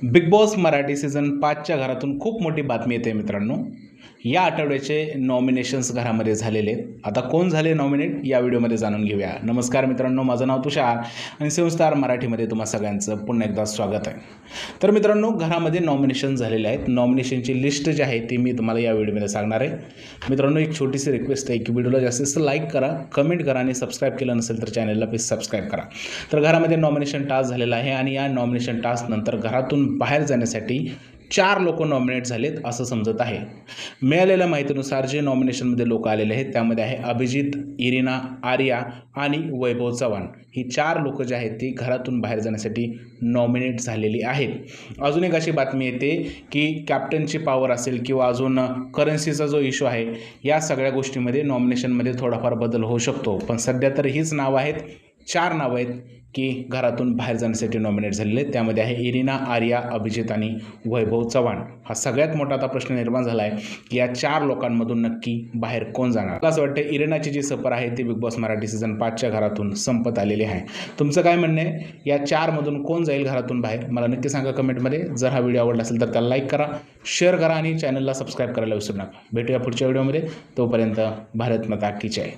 Big boss Marathi season 5च्या घरातून खूप मोठी बातमी येते मित्रांनो. या आठवड्याचे नॉमिनेशन्स घरामध्ये झालेले आहेत. आता कोण झाले नॉमिनेट या व्हिडिओमध्ये जाणून घेऊया. नमस्कार मित्रांनो, माझं नाव तुषार आणि सेव्हन मराठीमध्ये तुम्हा सगळ्यांचं पुन्हा एकदा स्वागत आहे. तर मित्रांनो, घरामध्ये नॉमिनेशन झालेले आहेत. नॉमिनेशनची लिस्ट जी आहे ती मी तुम्हाला या व्हिडिओमध्ये सांगणार आहे. मित्रांनो, एक छोटीशी रिक्वेस्ट आहे की व्हिडिओला जास्तीत जास्त लाईक करा, कमेंट करा आणि सबस्क्राईब केलं नसेल तर चॅनलला प्लीज सबस्क्राईब करा. तर घरामध्ये नॉमिनेशन टास्क झालेला आहे आणि या नॉमिनेशन टास्क नंतर घरातून बाहेर जाण्यासाठी 4 लोक नॉमिनेट झालेत असं समजत आहे. मिळालेल्या माहितीनुसार जे नॉमिनेशनमध्ये लोक आलेले आहेत त्यामध्ये आहे अभिजित, इरिना, आर्या आणि वैभव चव्हाण. ही 4 लोक जे आहेत ती घरातून बाहेर जाण्यासाठी नॉमिनेट झालेली आहेत. अजून एक अशी बातमी येते की कॅप्टनची पॉवर असेल किंवा अजून करन्सीचा जो इश्यू आहे या सगळ्या गोष्टीमध्ये नॉमिनेशनमध्ये थोडाफार बदल होऊ शकतो. पण सध्या तर हीच नावं आहेत, 4 नावं आहेत की घरातून बाहेर जाण्यासाठी नॉमिनेट झालेले. त्यामध्ये आहे इरिना, आर्या, अभिजित आणि वैभव चव्हाण. हा सगळ्यात मोठा आता प्रश्न निर्माण झाला आहे की या 4 लोकांमधून नक्की बाहेर कोण जाणार. मला असं वाटतं इरिनाची जी सफर आहे ती बिग बॉस मराठी सीझन 5च्या घरातून संपत आलेली आहे. तुमचं काय म्हणणं आहे, या 4 मधून कोण जाईल घरातून बाहेर मला नक्की सांगा कमेंटमध्ये. जर हा व्हिडिओ आवडला असेल तर त्याला लाईक करा, शेअर करा आणि चॅनलला सबस्क्राईब करायला विसरू नका. भेटूया पुढच्या व्हिडिओमध्ये. तोपर्यंत भारत माता की जय.